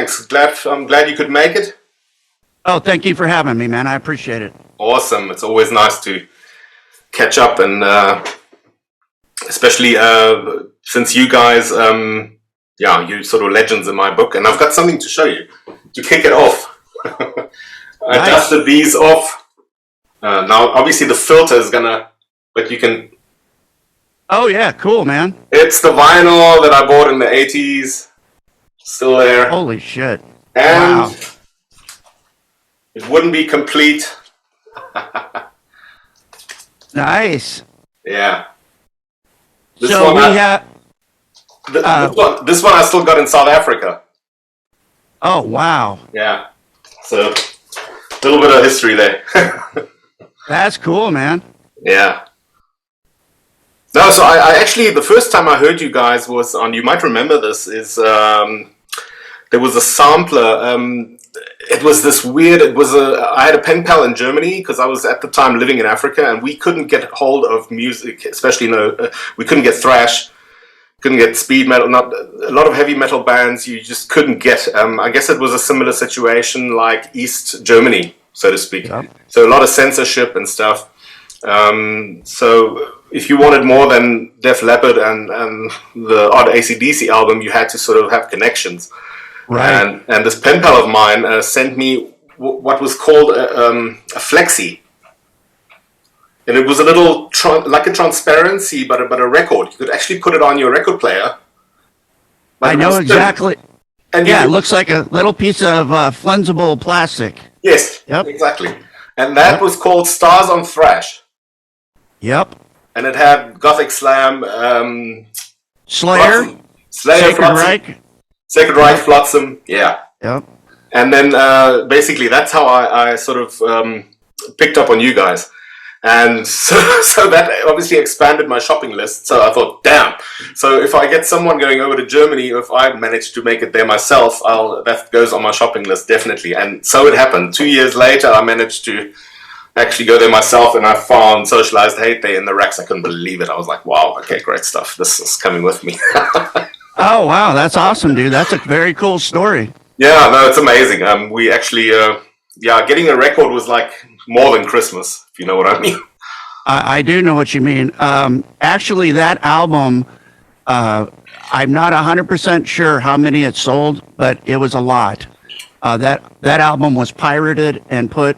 thanks. I'm glad you could make it. Oh, thank you for having me, man. I appreciate it. Awesome. It's always nice to catch up, and especially since you guys, you sort of legends in my book, and I've got something to show you to kick it off. I Nice. dusted these off. Now, obviously, the filter is gonna, but you can. Oh, yeah. Cool, man. It's the vinyl that I bought in the 80s. Still there. Holy shit. And Wow. it wouldn't be complete. Nice. Yeah. This So one, we I, have. this one I still got in South Africa. Oh, wow. Yeah. So, a little bit of history there. That's cool, man. Yeah. No, so I actually, the first time I heard you guys was on, you might remember this, is there was a sampler. It was this weird, I had a pen pal in Germany because I was at the time living in Africa, and we couldn't get hold of music, especially, we couldn't get thrash, couldn't get speed metal, not a lot of heavy metal bands, you just couldn't get. I guess it was a similar situation like East Germany, so to speak. Yep. So a lot of censorship and stuff. So if you wanted more than Def Leppard and the odd AC/DC album, you had to sort of have connections. Right. And this pen pal of mine sent me what was called a flexi. And it was a little, like a transparency, but a record. You could actually put it on your record player. I know exactly. And Yeah, it looks like a little piece of flexible plastic. Yes, Yep. exactly. And that Yep. was called Stars on Thrash. Yep. And it had Gothic Slam, Slayer. Flotsam, Slayer, Sacred Flotsam, Reich. Sacred Reich, Flotsam, yeah. Yep. And then basically that's how I sort of picked up on you guys. And so that obviously expanded my shopping list. So I thought, damn. So if I get someone going over to Germany, if I manage to make it there myself, that goes on my shopping list, definitely. And so it happened. 2 years later, I managed to actually go there myself, and I found Socialized Hate there in the racks. I couldn't believe it. I was like, wow, okay, great stuff. This is coming with me. Oh, wow. That's awesome, dude. That's a very cool story. Yeah, no, it's amazing. We actually, getting a record was like more than Christmas, if you know what I mean. I do know what you mean. Actually, that album, I'm not 100% sure how many it sold, but it was a lot. That album was pirated and put.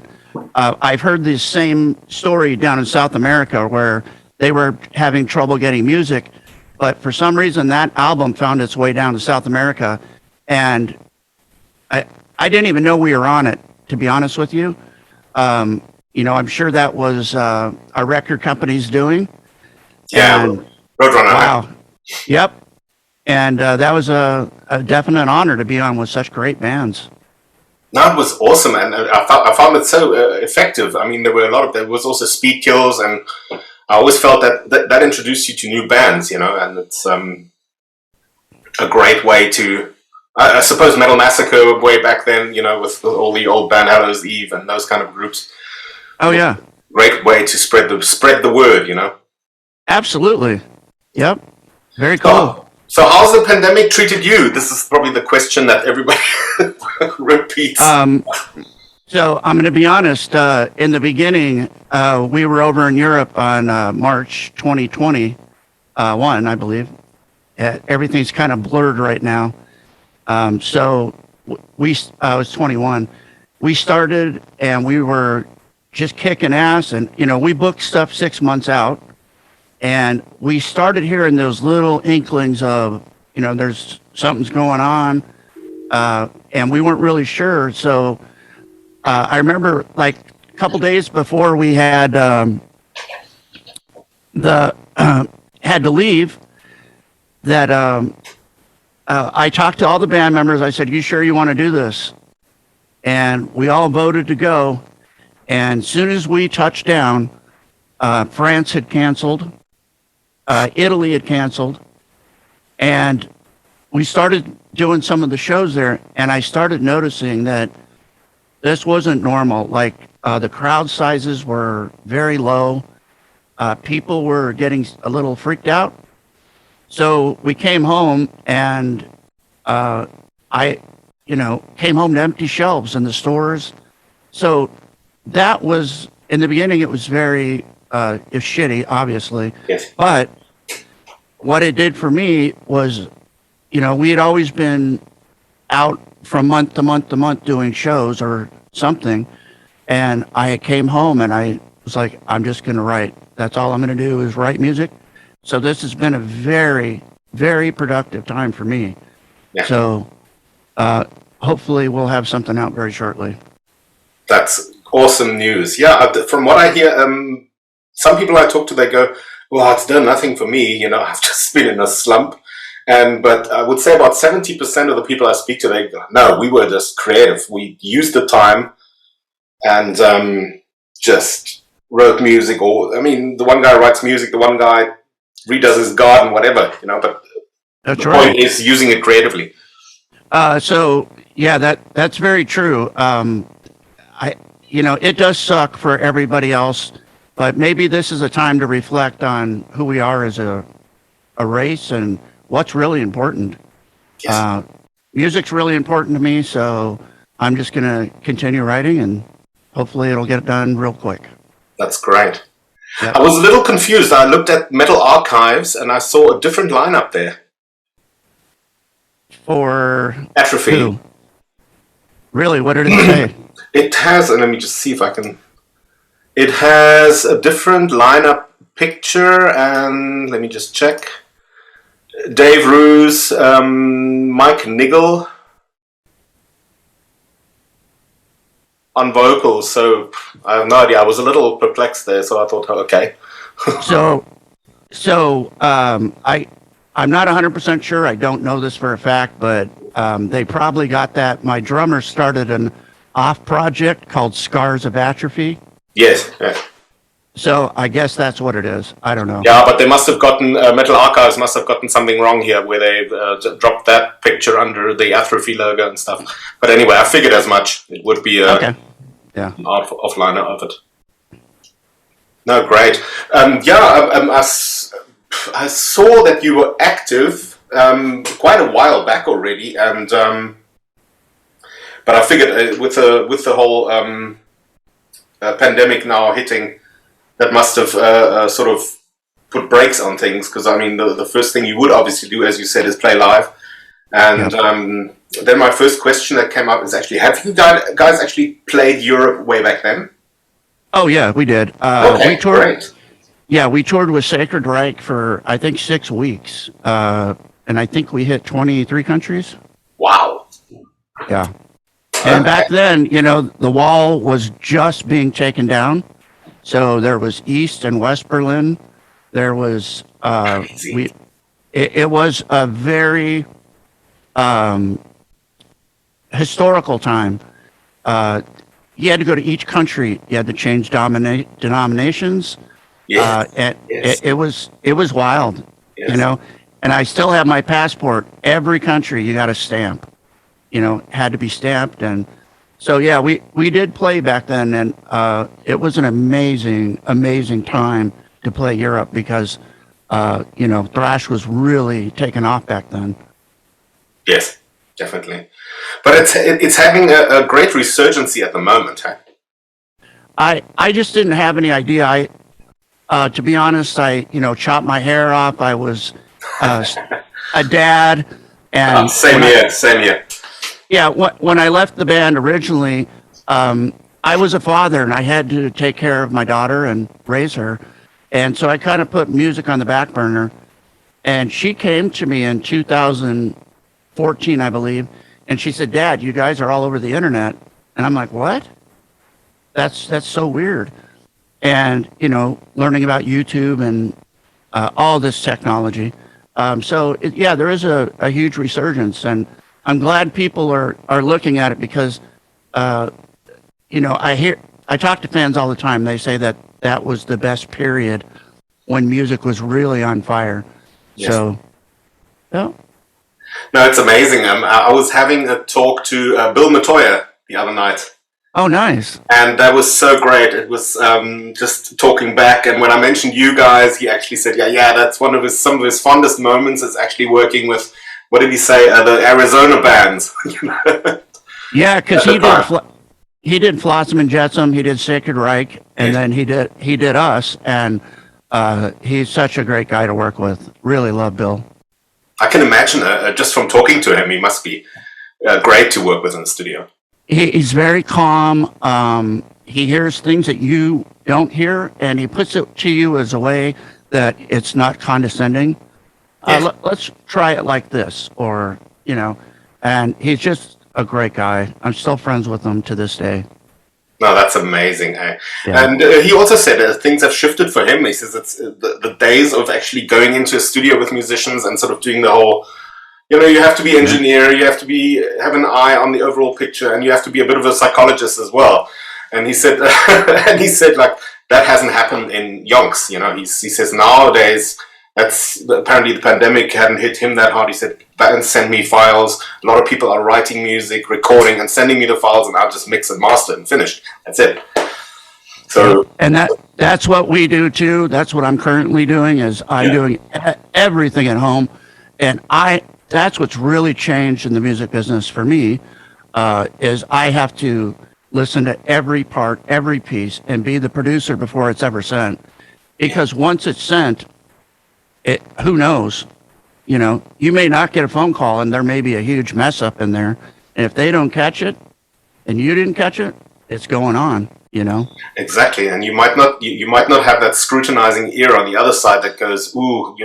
I've heard the same story down in South America where they were having trouble getting music, but for some reason that album found its way down to South America, and I didn't even know we were on it, to be honest with you. I'm sure that was our record company's doing. Yeah, And, Roadrunner. wow. Yep. And that was a definite honor to be on with such great bands. No, it was awesome, and I found it so effective. I mean, there was also Speed Kills, and I always felt that introduced you to new bands, and it's a great way to, I suppose, Metal Massacre way back then, with all the old Band Hallows Eve and those kind of groups. Oh, yeah. Great way to spread the word, Absolutely. Yep. Very cool. So how's the pandemic treated you? This is probably the question that everybody repeats. So I'm going to be honest. In the beginning, we were over in Europe on March 2021, I believe. Everything's kind of blurred right now. So I was 21. We started and we were just kicking ass, and we booked stuff 6 months out. And we started hearing those little inklings of, there's something's going on, and we weren't really sure. So I remember, like, a couple days before we had had to leave, that I talked to all the band members. I said, "You sure you want to do this?" And we all voted to go. And as soon as we touched down, France had canceled. Italy had canceled, and we started doing some of the shows there, and I started noticing that this wasn't normal. Like, the crowd sizes were very low. People were getting a little freaked out. So we came home, and I came home to empty shelves in the stores. So that was, in the beginning, it was very, it's shitty, obviously. Yes. But what it did for me was, we had always been out from month to month to month doing shows or something. And I came home and I was like, I'm just going to write. That's all I'm going to do is write music. So this has been a very, very productive time for me. Yeah. So hopefully we'll have something out very shortly. That's awesome news. Yeah, from what I hear, some people I talk to, they go, well, it's done nothing for me. I've just been in a slump. But I would say about 70% of the people I speak to, they go, no, we were just creative. We used the time and just wrote music. The one guy writes music, the one guy redoes his garden, whatever, but That's the right. point is using it creatively. So yeah, that's very true. It does suck for everybody else, but maybe this is a time to reflect on who we are as a race and what's really important. Yes. Music's really important to me, so I'm just going to continue writing and hopefully it'll get done real quick. That's great. Yep. I was a little confused. I looked at Metal Archives and I saw a different lineup there. For Atrophy. who? Really? What did it say? It has, and let me just see if I can. It has a different lineup picture, and let me just check. Dave Roos, Mike Niggle on vocals. So I have no idea. I was a little perplexed there, so I thought, oh, okay. I'm not 100% sure. I don't know this for a fact, but they probably got that. My drummer started an off project called Scars of Atrophy. Yes. Yeah. So I guess that's what it is. I don't know. Yeah, but they must have gotten, Metal Archives must have gotten something wrong here where they dropped that picture under the Atrophy logo and stuff. But anyway, I figured as much. It would be Okay. Yeah. an offliner of it. No, great. I saw that you were active quite a while back already, and but I figured with the whole pandemic now hitting, that must have sort of put brakes on things, because the first thing you would obviously do, as you said, is play live. And then my first question that came up is actually, have you guys actually played Europe way back then? Oh yeah, we did. Okay, we toured. great. Yeah, we toured with Sacred Reich for I think 6 weeks, and I think we hit 23 countries. Wow. Yeah. And back then, the wall was just being taken down. So there was East and West Berlin. There was, it was a very historical time. You had to go to each country. You had to change denominations. Yes. And Yes. it was wild, Yes. and I still have my passport. Every country you got a stamp, had to be stamped. And so, yeah, we did play back then, and it was an amazing time to play Europe because, thrash was really taking off back then. Yes, definitely. But it's having a great resurgency at the moment, huh? I just didn't have any idea. To be honest, I chopped my hair off. I was a dad, and Same here. yeah, when I left the band originally, I was a father and I had to take care of my daughter and raise her. And so I kind of put music on the back burner. And she came to me in 2014, I believe, and she said, "Dad, you guys are all over the internet." And I'm like, "What? That's so weird." And, learning about YouTube and all this technology. There is a huge resurgence, and I'm glad people are looking at it because, I talk to fans all the time. They say that was the best period when music was really on fire. Yes. So, yeah. No, it's amazing. I was having a talk to Bill Metoyer the other night. Oh, nice. And that was so great. It was just talking back. And when I mentioned you guys, he actually said, yeah, that's some of his fondest moments is actually working with what did he say? The Arizona bands. Yeah, because At the time. he did Flotsam and Jetsam, he did Sacred Reich, and Yes. then he did us, and he's such a great guy to work with. Really love Bill. I can imagine, just from talking to him, he must be great to work with in the studio. He's very calm. He hears things that you don't hear, and he puts it to you as a way that it's not condescending. Yes. Let's try it like this, or, and he's just a great guy. I'm still friends with him to this day. No, that's amazing. Eh? Yeah. And he also said things have shifted for him. He says it's the days of actually going into a studio with musicians and sort of doing the whole, you have to be engineer, you have to have an eye on the overall picture, and you have to be a bit of a psychologist as well. And he said, like, that hasn't happened in yonks. He says nowadays, apparently the pandemic hadn't hit him that hard. He said, bands send me files. A lot of people are writing music, recording, and sending me the files, and I'll just mix and master and finish. That's it. So, and that's what we do too. That's what I'm currently doing. Is I'm doing everything at home, and that's what's really changed in the music business for me. Is I have to listen to every part, every piece, and be the producer before it's ever sent. Because once it's sent, who knows? You may not get a phone call, and there may be a huge mess up in there. And if they don't catch it, and you didn't catch it, it's going on. Exactly, and you might not have that scrutinizing ear on the other side that goes, ooh,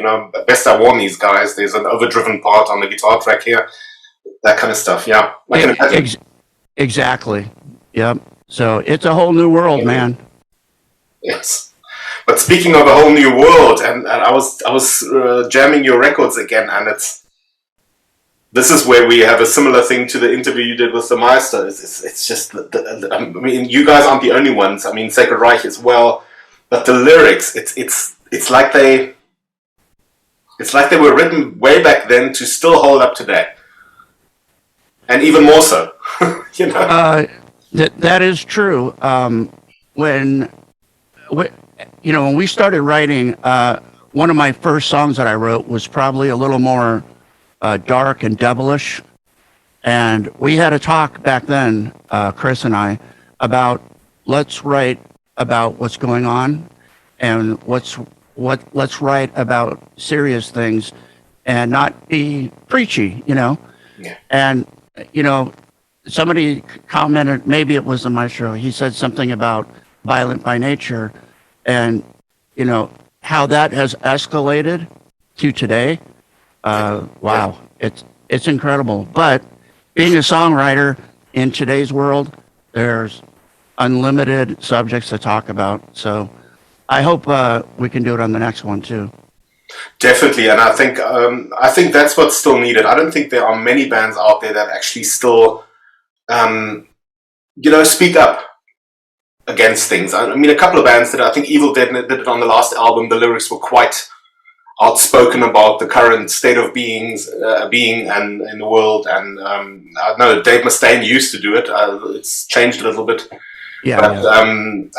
best I warn these guys. There's an overdriven part on the guitar track here, that kind of stuff. Yeah, I can imagine. Exactly. Yep. So it's a whole new world, man. Yes. But speaking of a whole new world, and I was jamming your records again, and this is where we have a similar thing to the interview you did with the Meister. It's just, I mean, you guys aren't the only ones. I mean, Sacred Reich as well, but the lyrics, it's like they were written way back then to still hold up today, and even more so. That is true. When we started writing, one of my first songs that I wrote was probably a little more dark and devilish. And we had a talk back then, Chris and I, about let's write about what's going on, and let's write about serious things and not be preachy, Yeah. And, somebody commented, maybe it was the Maestro, he said something about violent by nature, and how that has escalated to today. Wow, it's incredible. But being a songwriter in today's world, there's unlimited subjects to talk about. So I hope we can do it on the next one too. Definitely, and I think that's what's still needed. I don't think there are many bands out there that actually still speak up against things. I mean, a couple of bands that I think Evil Dead did it on the last album. The lyrics were quite outspoken about the current state of being and in the world. And I know Dave Mustaine used to do it. It's changed a little bit. Yeah, but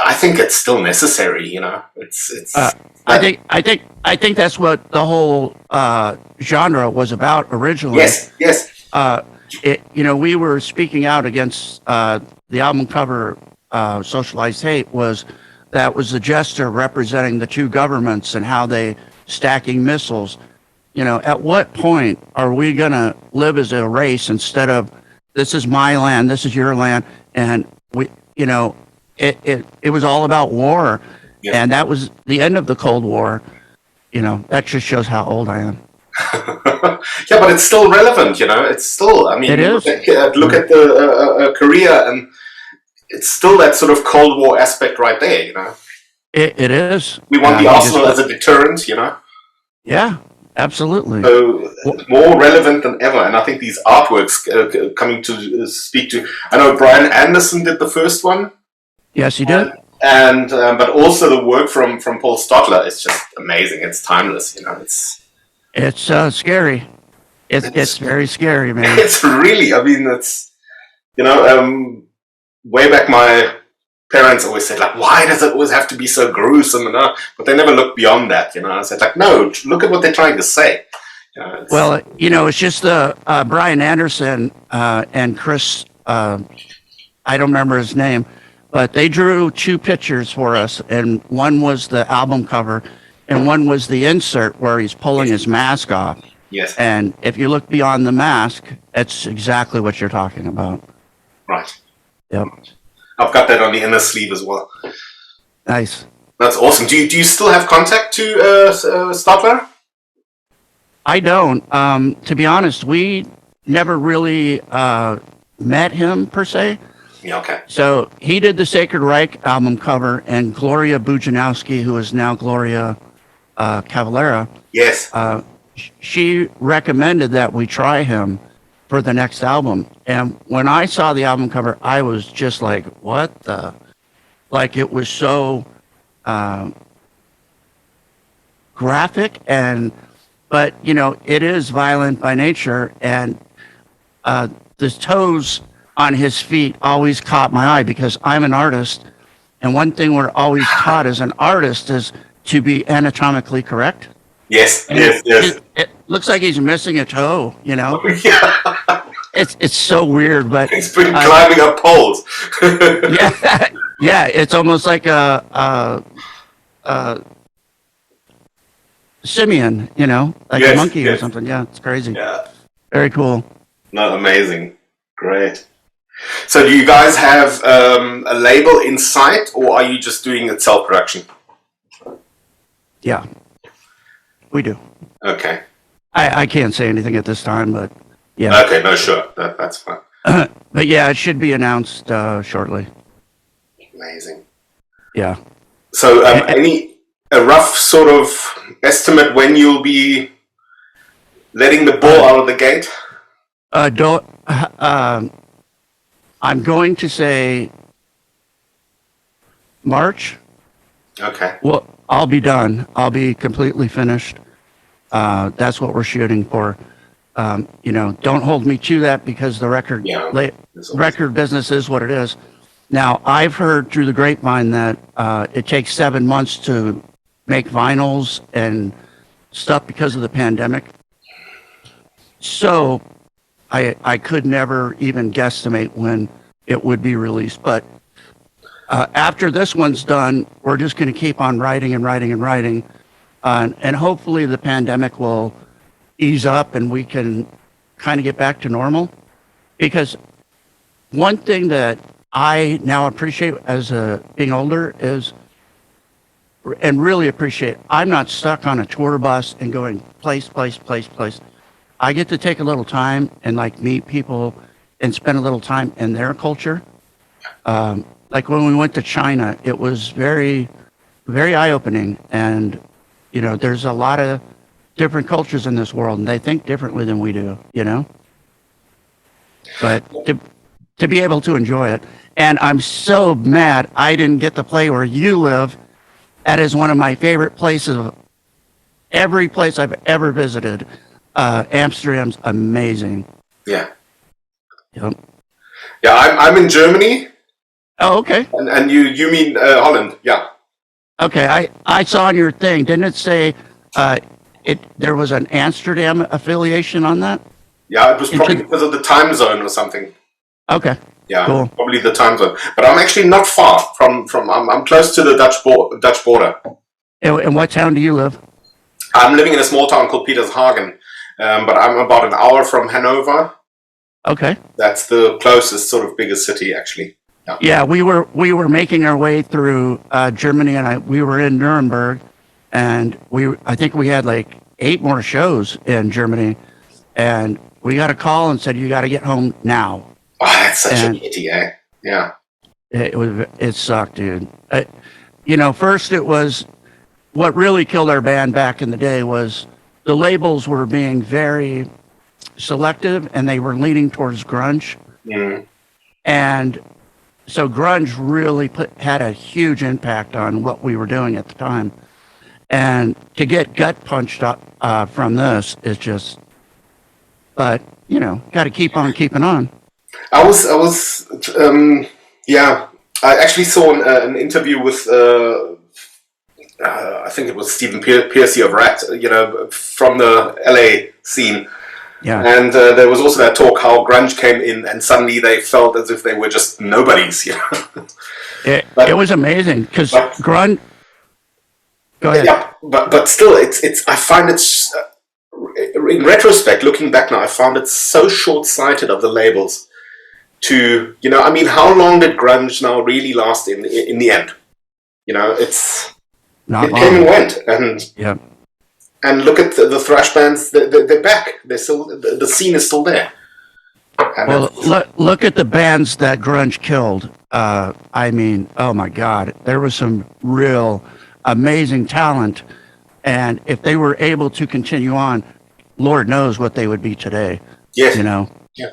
I think it's still necessary. It's. I think that's what the whole genre was about originally. Yes. We were speaking out against the album cover, Socialized Hate, was the gesture representing the two governments and how they stacking missiles. At what point are we going to live as a race instead of this is my land, this is your land, and it was all about war, and that was the end of the Cold War. That just shows how old I am. Yeah, but it's still relevant, It's still, I mean, it is. Look at the Korea, and it's still that sort of Cold War aspect right there, It is. We want the arsenal as a deterrent, Yeah, absolutely. So more relevant than ever, and I think these artworks coming to speak to. I know Brian Anderson did the first one. Yes, he did. And but also the work from Paul Stotler is just amazing. It's timeless, It's scary. It's very scary, man. It's really. I mean, it's way back my parents always said, like, why does it always have to be so gruesome? But they never looked beyond that, I said, like, no, look at what they're trying to say. Yeah, Well, it's just Brian Anderson and Chris. I don't remember his name, but they drew two pictures for us, and one was the album cover, and one was the insert where he's pulling his mask off. yes, And if you look beyond the mask, it's exactly what you're talking about. right. Yep. I've got that on the inner sleeve as well. Nice. That's awesome. Do you still have contact to Stadler? I don't. To be honest, we never really met him per se. Yeah, okay. So he did the Sacred Reich album cover, and Gloria Bujanowski, who is now Gloria Cavalera, Yes. she recommended that we try him for the next album. And when I saw the album cover, I was just like, what the? Like, it was so graphic, but it is violent by nature, and the toes on his feet always caught my eye because I'm an artist, and one thing we're always taught as an artist is to be anatomically correct. Yes, And yes. it looks like he's missing a toe, Yeah. It's so weird, but He's been climbing up poles. yeah, yeah, it's almost like a simian, like a Yes, monkey or yes. something. Yeah, it's crazy. Yeah. Very cool. No, amazing. Great. So do you guys have a label in sight, or are you just doing it self-production? Yeah, we do. Okay. I can't say anything at this time, but yeah. Okay, no, sure. That's fine. But yeah, it should be announced shortly. Amazing. Yeah. So a rough sort of estimate when you'll be letting the ball out of the gate? I'm going to say March. Okay. Well, I'll be done. I'll be completely finished. That's what we're shooting for. Don't hold me to that because the record business is what it is. Now, I've heard through the grapevine that it takes 7 months to make vinyls and stuff because of the pandemic. So I could never even guesstimate when it would be released. But after this one's done, we're just going to keep on writing and writing and writing. And hopefully the pandemic will ease up and we can kind of get back to normal. Because one thing that I now appreciate as being older is, and really appreciate, I'm not stuck on a tour bus and going place. I get to take a little time and meet people and spend a little time in their culture. Like when we went to China, it was very, very eye-opening. And, there's a lot of different cultures in this world, and they think differently than we do, But to be able to enjoy it. And I'm so mad I didn't get to play where you live. That is one of my favorite places. Every place I've ever visited. Amsterdam's amazing. Yeah. Yep. Yeah, I'm in Germany. Oh, okay. And you mean Holland? Yeah. Okay, I saw on your thing, didn't it say there was an Amsterdam affiliation on that? Yeah, it was probably because of the time zone or something. Okay. Yeah, cool. Probably the time zone. But I'm actually not far from I'm close to the Dutch border. And what town do you live? I'm living in a small town called Petershagen, but I'm about an hour from Hanover. Okay. That's the closest sort of biggest city, actually. Yeah, we were making our way through Germany, and we were in Nuremberg, and I think we had 8 more shows in Germany, and we got a call and said you got to get home now. Oh, that's such a pity, eh? Yeah. It sucked, dude. First it was what really killed our band back in the day was the labels were being very selective, and they were leaning towards grunge, and so grunge really had a huge impact on what we were doing at the time. And to get gut punched up from this is just, but, got to keep on keeping on. I actually saw an interview with I think it was Stephen Piercy of Rat, from the LA scene. Yeah. And there was also that talk how grunge came in, and suddenly they felt as if they were just nobodies. It was amazing because grunge. Go ahead. Yeah, but still, it's. I find it's in retrospect, looking back now, I found it so short-sighted of the labels to, I mean, how long did grunge now really last in the end? It Not came and long. went, and Yeah. and look at the thrash bands; they're back. They're still the scene is still there. And Well, look at the bands that grunge killed. I mean, oh my God, there was some real amazing talent, and if they were able to continue on, Lord knows what they would be today. yes, You know. yeah.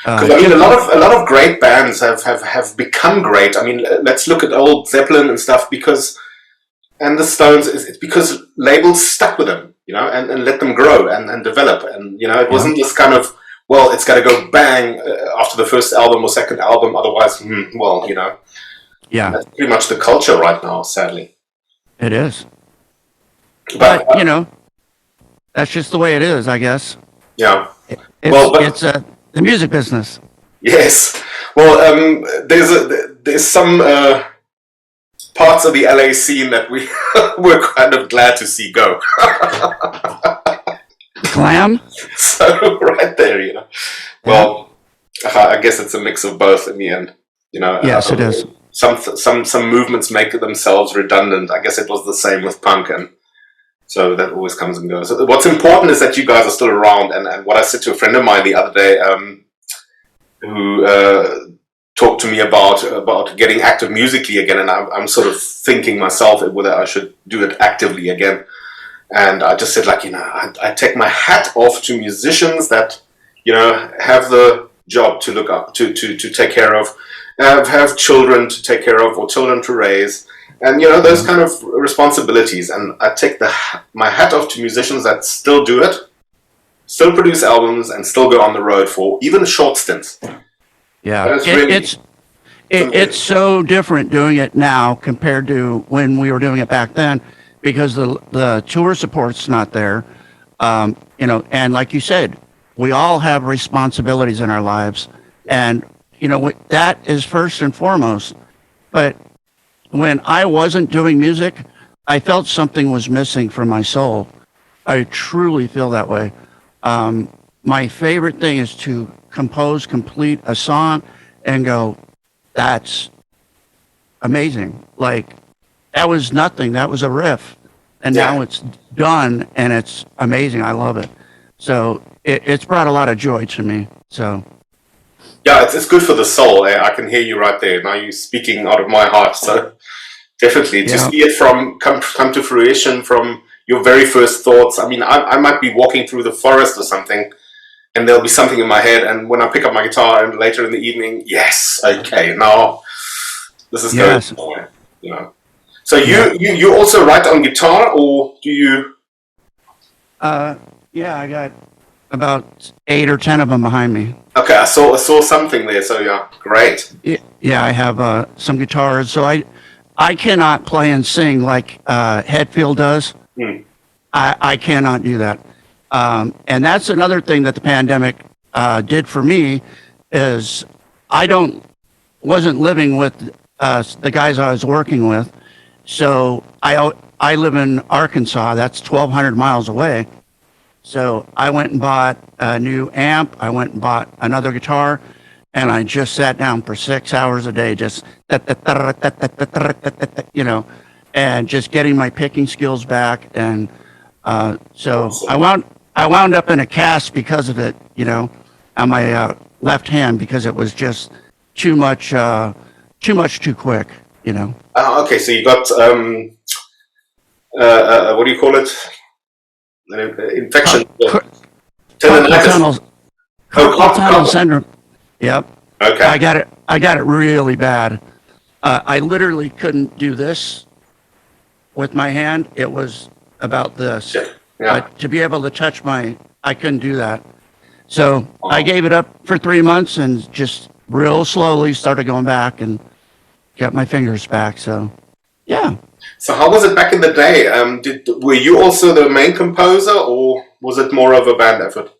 Because I mean, a lot of great bands have become great. I mean, let's look at old Zeppelin and stuff, and the Stones. It's because labels stuck with them, and let them grow and develop. And it wasn't this kind of, well, it's got to go bang after the first album or second album, otherwise, Yeah, that's pretty much the culture right now, sadly. it is. But That's just the way it is, I guess. yeah, It's the music business. yes. Well, there's some parts of the LA scene that we were kind of glad to see go. Glam. So right there, Well, I guess it's a mix of both in the end. Yes, it is. Some movements make themselves redundant. I guess it was the same with punk, and so that always comes and goes. So what's important is that you guys are still around. And what I said to a friend of mine the other day, who talked to me about getting active musically again, and I'm sort of thinking myself whether I should do it actively again. And I just said, I take my hat off to musicians that, have the job to look up to take care of, have children to take care of or children to raise, and those kind of responsibilities. And I take my hat off to musicians that still do it, still produce albums, and still go on the road for even short stints. Yeah, it's so different doing it now compared to when we were doing it back then, because the tour support's not there. And like you said, we all have responsibilities in our lives, and that is first and foremost. But when I wasn't doing music, I felt something was missing from my soul. I truly feel that way. My favorite thing is to complete a song and go, that's amazing. Like, that was nothing. That was a riff. And now it's done, and it's amazing. I love it. So it's brought a lot of joy to me. So yeah, it's good for the soul. I can hear you right there. Now you're speaking out of my heart. So definitely to see it come to fruition from your very first thoughts. I mean, I might be walking through the forest or something, and there'll be something in my head, and when I pick up my guitar and later in the evening, yes, okay, now this is going somewhere, So you also write on guitar, or do you? Yeah, I got about 8 or 10 of them behind me. Okay, I saw something there. So yeah, great. Yeah, I have some guitars. So I cannot play and sing like Hetfield does. I cannot do that. And that's another thing that the pandemic did for me, is I wasn't living with the guys I was working with. So I live in Arkansas. That's 1,200 miles away. So I went and bought a new amp. I went and bought another guitar, and I just sat down for 6 hours a day, just and just getting my picking skills back. And so I wound up in a cast because of it, on my left hand, because it was just too much too quick, Okay, so you got what do you call it? Infection. Carpal tunnel syndrome. Yep. Okay. I got it really bad. I literally couldn't do this with my hand. It was about this. Yeah. But to be able to touch I couldn't do that. So I gave it up for 3 months and just real slowly started going back and got my fingers back. So, yeah. So how was it back in the day? Were you also the main composer, or was it more of a band effort?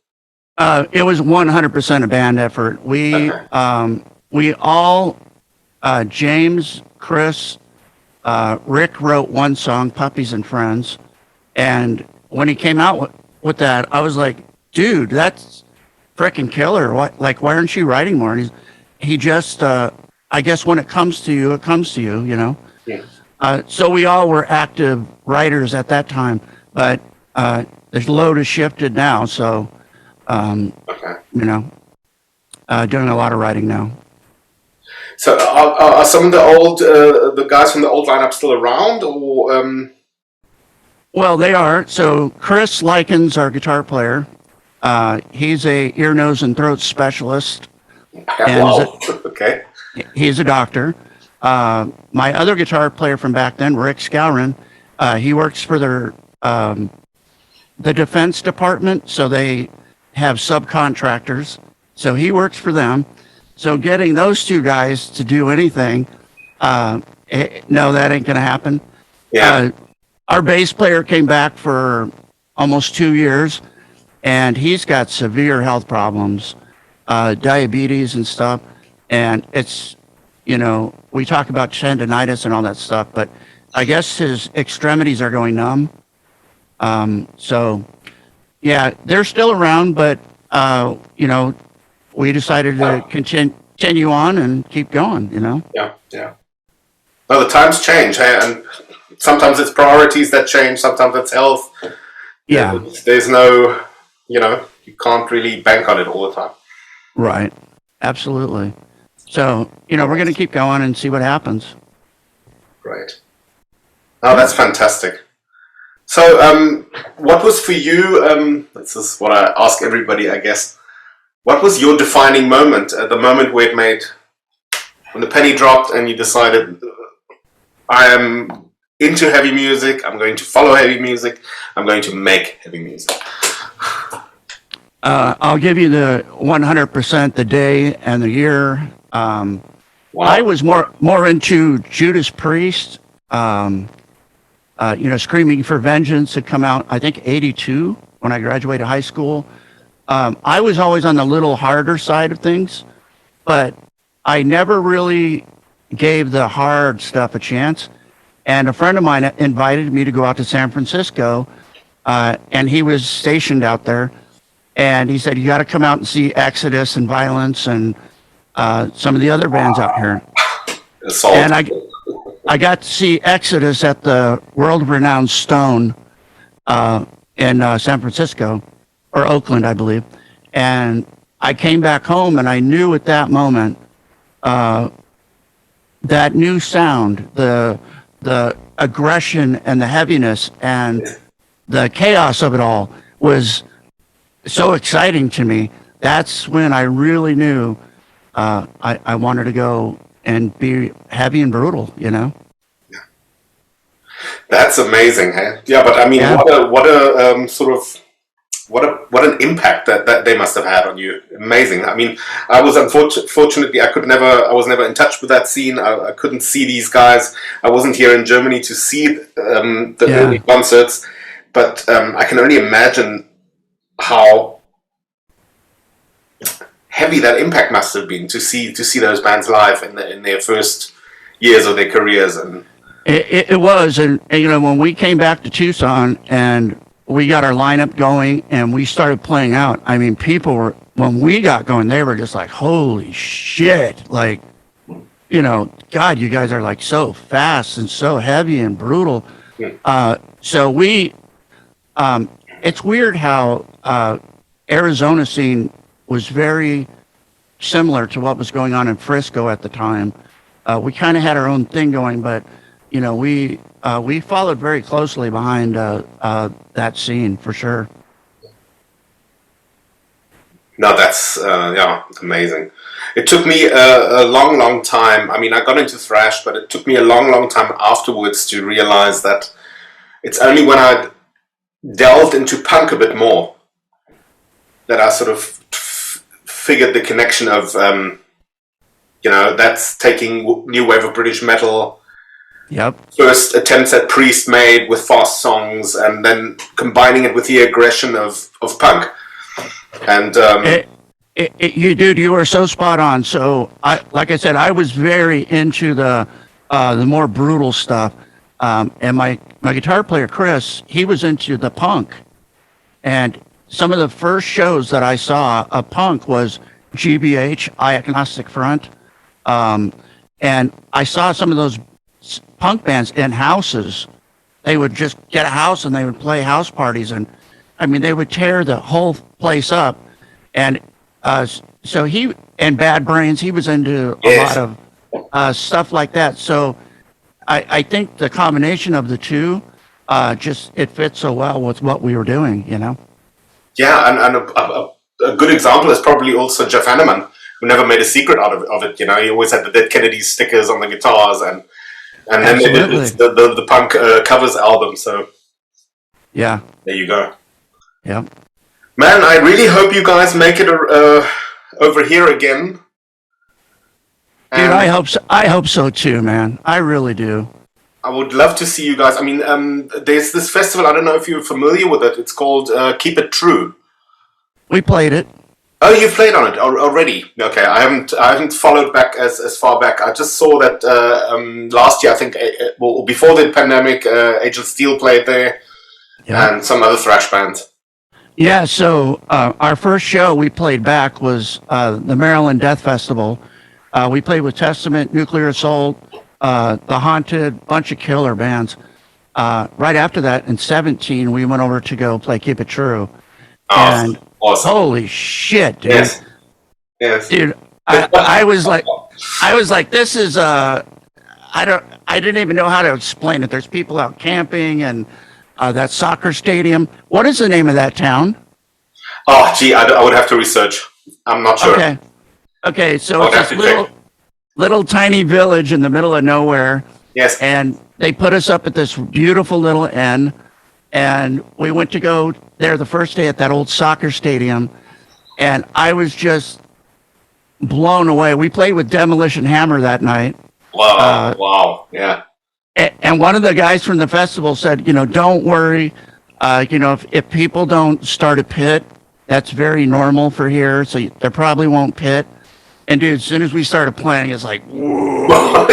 It was 100% a band effort. Okay. We all, James, Chris, Rick wrote one song, Puppies and Friends. And when he came out with that, I was like, dude, that's freaking killer. Why aren't you writing more? And he just, I guess when it comes to you, it comes to you, you know? Yeah. So we all were active writers at that time, but the load has shifted now. So, Okay. you know, doing a lot of writing now. So are some of the guys from the old lineup still around, or Well, they are. So Chris Likens, our guitar player, he's a ear, nose, and throat specialist, and wow? Okay. he's a doctor. My other guitar player from back then, Rick Scourin, he works for the Defense Department, so they have subcontractors. So he works for them. So getting those two guys to do anything, no, that ain't going to happen. Yeah. Our bass player came back for almost 2 years, and he's got severe health problems, diabetes and stuff. And it's, you know, we talk about tendonitis and all that stuff, but I guess his extremities are going numb. So, yeah, they're still around, but, you know, we decided to continue on and keep going, you know? Yeah. Yeah. Well, the times change, hey? And sometimes it's priorities that change. Sometimes it's health. Yeah. There's no, you can't really bank on it all the time. Right. Absolutely. So, you know, we're going to keep going and see what happens. Great. Oh, that's fantastic. So, what was for you, this is what I ask everybody, I guess. What was your defining moment, the moment where when the penny dropped and you decided, I am into heavy music, I'm going to follow heavy music, I'm going to make heavy music? I'll give you the 100%, the day and the year. Wow. I was more into Judas Priest. You know, Screaming for Vengeance had come out, I think, 82 when I graduated high school. I was always on the little harder side of things, but I never really gave the hard stuff a chance. And a friend of mine invited me to go out to San Francisco, and he was stationed out there. And he said, you got to come out and see Exodus and Violence and some of the other bands out here. Assault. And I got to see Exodus at the world-renowned Stone in San Francisco, or Oakland, I believe. And I came back home, and I knew at that moment that new sound, the aggression and the heaviness and the chaos of it all was so exciting to me. That's when I really knew I wanted to go and be heavy and brutal, you know? That's amazing, hey? Yeah, but I mean, Yeah. what a sort of what an impact that they must have had on you. Amazing. I mean, I was unfortunately I was never in touch with that scene. I couldn't see these guys. I wasn't here in Germany to see the early concerts, but I can only imagine how heavy that impact must have been to see those bands live in their first years of their careers. And It was, and you know, when we came back to Tucson and we got our lineup going and we started playing out, I mean, people were, when we got going, they were just like, holy shit, like, you know, God, you guys are like so fast and so heavy and brutal. So it's weird how Arizona scene was very similar to what was going on in Frisco at the time. We kind of had our own thing going, but you know, we followed very closely behind that scene for sure. no, that's amazing. It took me a long time. I mean, I got into thrash, but it took me a long time afterwards to realize that it's only when I delved into punk a bit more that I sort of figured the connection of, that's taking new wave of British metal Yep. first attempts at Priest made with fast songs, and then combining it with the aggression of punk. And You were so spot on. So like I said, I was very into the more brutal stuff. And my guitar player, Chris, he was into the punk. And some of the first shows that I saw of punk was GBH, I Agnostic Front. And I saw some of those punk bands in houses. They would just get a house and they would play house parties. And I mean, they would tear the whole place up. And so he, and Bad Brains, he was into a lot of stuff like that. So I think the combination of the two, just it fits so well with what we were doing, you know? Yeah, and a good example is probably also Jeff Hanneman, who never made a secret out of it. You know, he always had the Dead Kennedys stickers on the guitars, and then they did the punk covers album. So yeah, there you go. Yeah, man, I really hope you guys make it over here again. Dude, I hope so too, man. I really do. I would love to see you guys. I mean, there's this festival. I don't know if you're familiar with it. It's called Keep It True. We played it. Oh, you played on it already. Okay, I haven't followed back as far back. I just saw that last year. I think before the pandemic, Age of Steel played there, and some other thrash bands. Yeah. So our first show we played back was the Maryland Death Festival. We played with Testament, Nuclear Assault, The Haunted, bunch of killer bands. Right after that, in 2017, we went over to go play Keep It True. And awesome. Holy shit, dude! Yes. Dude, I was like, this is I didn't even know how to explain it. There's people out camping and that soccer stadium. What is the name of that town? Oh, gee, I would have to research. I'm not sure. Okay, so it's this little tiny village in the middle of nowhere. Yes. And they put us up at this beautiful little inn, and we went to go there the first day at that old soccer stadium, and I was just blown away. We played with Demolition Hammer that night. Wow, wow, yeah. And one of the guys from the festival said, you know, don't worry, you know, if people don't start a pit, that's very normal for here, so they probably won't pit. And dude, as soon as we started playing, it's like, whoa.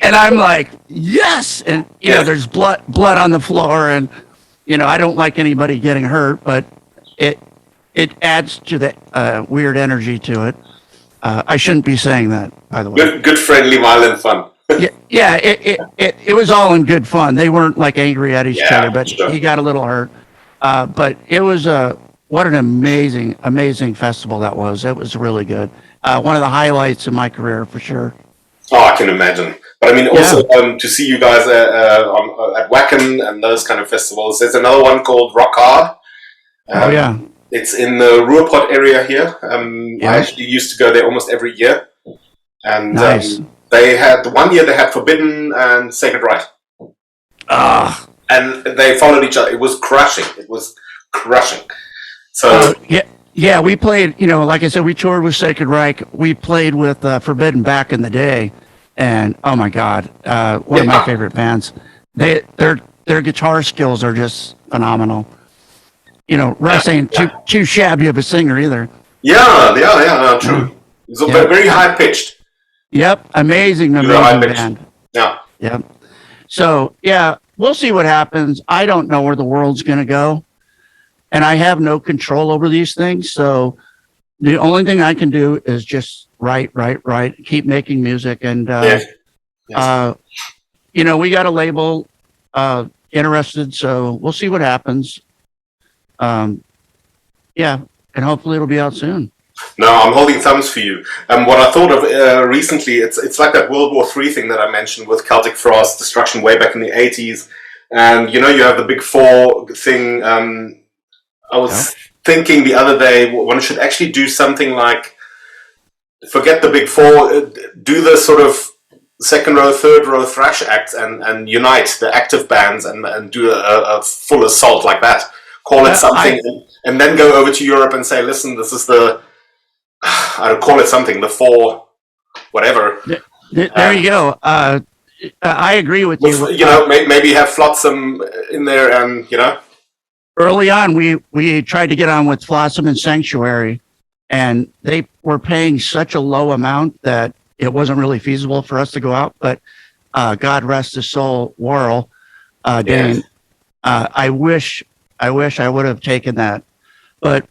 And I'm like, yes. And, you know, there's blood on the floor. And, you know, I don't like anybody getting hurt, but it adds to the weird energy to it. I shouldn't be saying that, by the way. Good friendly, violent fun. It was all in good fun. They weren't like angry at each other, but he got a little hurt. But it was what an amazing festival that was. It was really good. One of the highlights in my career for sure. Oh, I can imagine. But I mean, also to see you guys at Wacken and those kind of festivals. There's another one called Rock Hard. It's in the Ruhrpott area here. I actually used to go there almost every year. And nice. They had one year they had Forbidden and Sacred Right. And they followed each other. It was crushing. So we played, you know, like I said, we toured with Sacred Reich. We played with Forbidden back in the day, and oh my God, one of my favorite bands. Their guitar skills are just phenomenal. You know, Russ ain't too shabby of a singer either. Yeah, true. It's very high pitched. Yep, amazing band. Yeah. Yep. So we'll see what happens. I don't know where the world's gonna go. And I have no control over these things. So the only thing I can do is just write, keep making music. And, you know, we got a label interested, so we'll see what happens. And hopefully it'll be out soon. No, I'm holding thumbs for you. What I thought of recently, it's like that World War III thing that I mentioned with Celtic Frost, Destruction way back in the 80s. And, you know, you have the Big Four thing. I was thinking the other day, one should actually do something like, forget the Big Four, do the sort of second row, third row thrash acts and unite the active bands and do a full assault like that. Call it something, and then go over to Europe and say, listen, this is I don't call it something, the four, whatever. There you go. I agree with you. You know, maybe have Flotsam in there, and you know. Early on, we tried to get on with Flotsam and Sanctuary, and they were paying such a low amount that it wasn't really feasible for us to go out. But God rest his soul, Worrell, Dane. I wish I would have taken that. But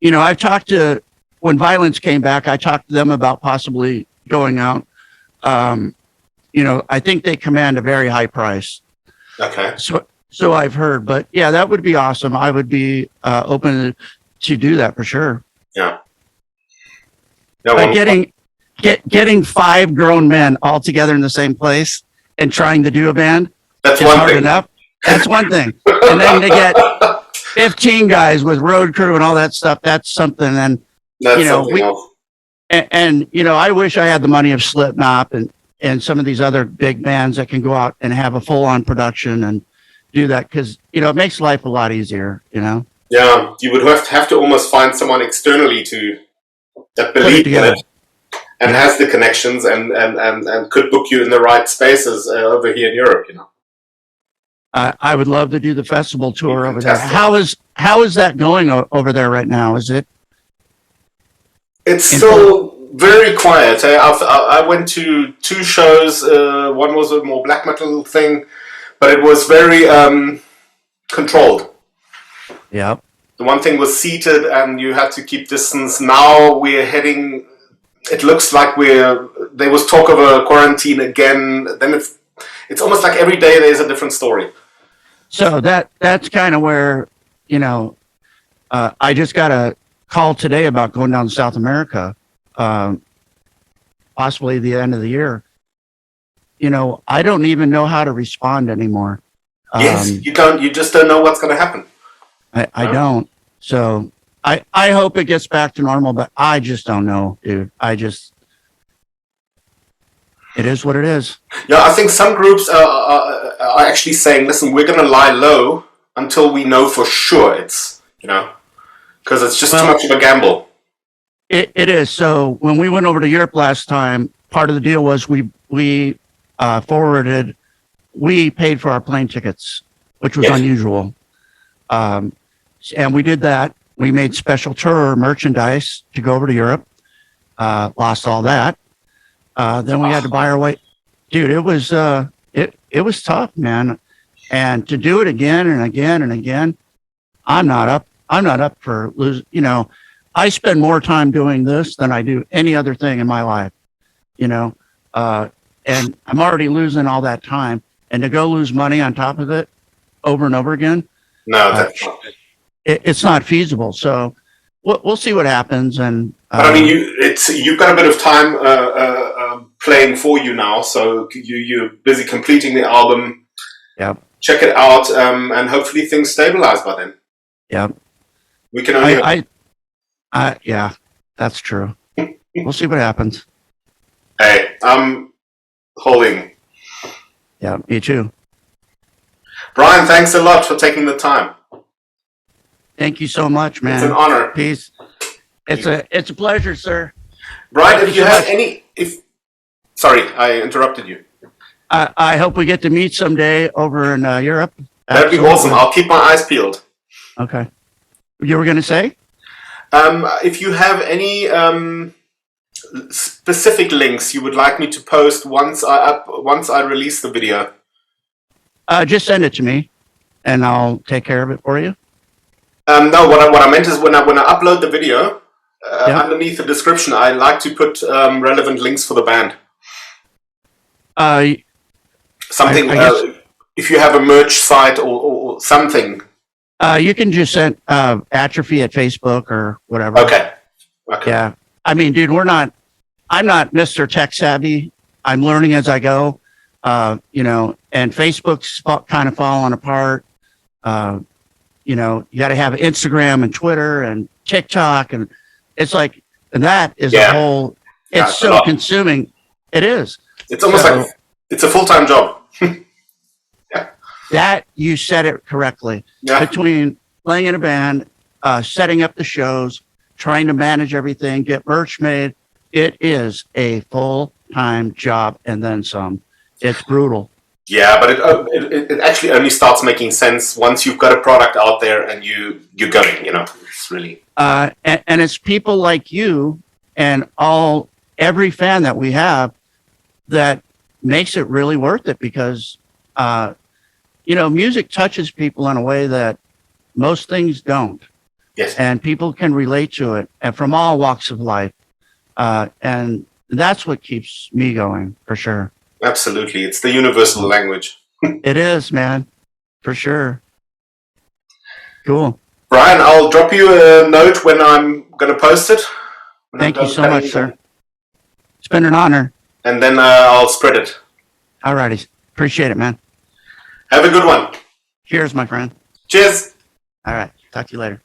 you know, I've talked to when Violence came back. I talked to them about possibly going out. You know, I think they command a very high price. Okay. So I've heard, but yeah, that would be awesome. I would be open to do that for sure. Yeah. But getting 5 grown men all together in the same place and trying to do a band, that's one hard thing. Enough. That's one thing. And then to get 15 guys with road crew and all that stuff, that's something. And that's you know, something else. And you know, I wish I had the money of Slipknot and some of these other big bands that can go out and have a full-on production and do that, because you know, it makes life a lot easier, you know. Yeah, you would have to almost find someone externally that believes in it and has the connections and could book you in the right spaces over here in Europe, you know. I would love to do the festival tour over there. Fantastic. How is that going over there right now? Is it? It's still very quiet. I went to 2 shows. One was a more black metal thing, but it was very controlled. Yeah. The one thing was seated, and you had to keep distance. Now we're heading. It looks like there was talk of a quarantine again. Then it's almost like every day there's a different story. So that's kind of where, you know, I just got a call today about going down to South America, possibly the end of the year. You know, I don't even know how to respond anymore. Yes, you don't. You just don't know what's going to happen. I don't. So I hope it gets back to normal, but I just don't know, dude. It is what it is. Yeah, I think some groups are actually saying, listen, we're going to lie low until we know for sure it's, you know, because it's just too much of a gamble. It is. So when we went over to Europe last time, part of the deal was we paid for our plane tickets, which was unusual. And we did that. We made special tour merchandise to go over to Europe. Lost all that. Then we had to buy our way. Dude, it was tough, man. And to do it again and again and again, I'm not up for losing. You know, I spend more time doing this than I do any other thing in my life. You know, and I'm already losing all that time, and to go lose money on top of it over and over again. No, that's not. It's not feasible. So we'll see what happens. And but I mean, you've got a bit of time playing for you now, so you're busy completing the album. Yeah. Check it out, and hopefully things stabilize by then. Yeah. We can only. Yeah, that's true. We'll see what happens. Hey, I'm holding. Yeah, me too. Brian, thanks a lot for taking the time. Thank you so much, man. It's an honor. Peace. It's a pleasure, sir. Brian, if you have sorry, I interrupted you. I hope we get to meet someday over in Europe. That'd be awesome. I'll keep my eyes peeled. Okay. You were going to say? If you have any specific links you would like me to post once I release the video, just send it to me, and I'll take care of it for you. No, what I meant is when I upload the video, underneath the description, I like to put relevant links for the band. Something. If you have a merch site or something. You can just send Atrophy at Facebook or whatever. Okay. Yeah. I mean, dude, I'm not Mr. Tech Savvy. I'm learning as I go. You know, and Facebook's kind of falling apart. You know, you got to have Instagram and Twitter and TikTok, and it's like, and that is a whole. It's so consuming. It is. It's almost like it's a full-time job. That you said it correctly. Yeah. Between playing in a band, setting up the shows, trying to manage everything, get merch made, it is a full-time job and then some. It's brutal. Yeah, but it actually only starts making sense once you've got a product out there and you're going. It's really And it's people like you and every fan that we have that makes it really worth it because, music touches people in a way that most things don't. yes, And people can relate to it and from all walks of life. And that's what keeps me going for sure. absolutely. It's the universal language. It is, man, for sure. Cool. Brian, I'll drop you a note when I'm going to post it. Thank you so much, sir. It's been an honor. And then I'll spread it. All righty. Appreciate it, man. Have a good one. Cheers, my friend. Cheers. All right. Talk to you later.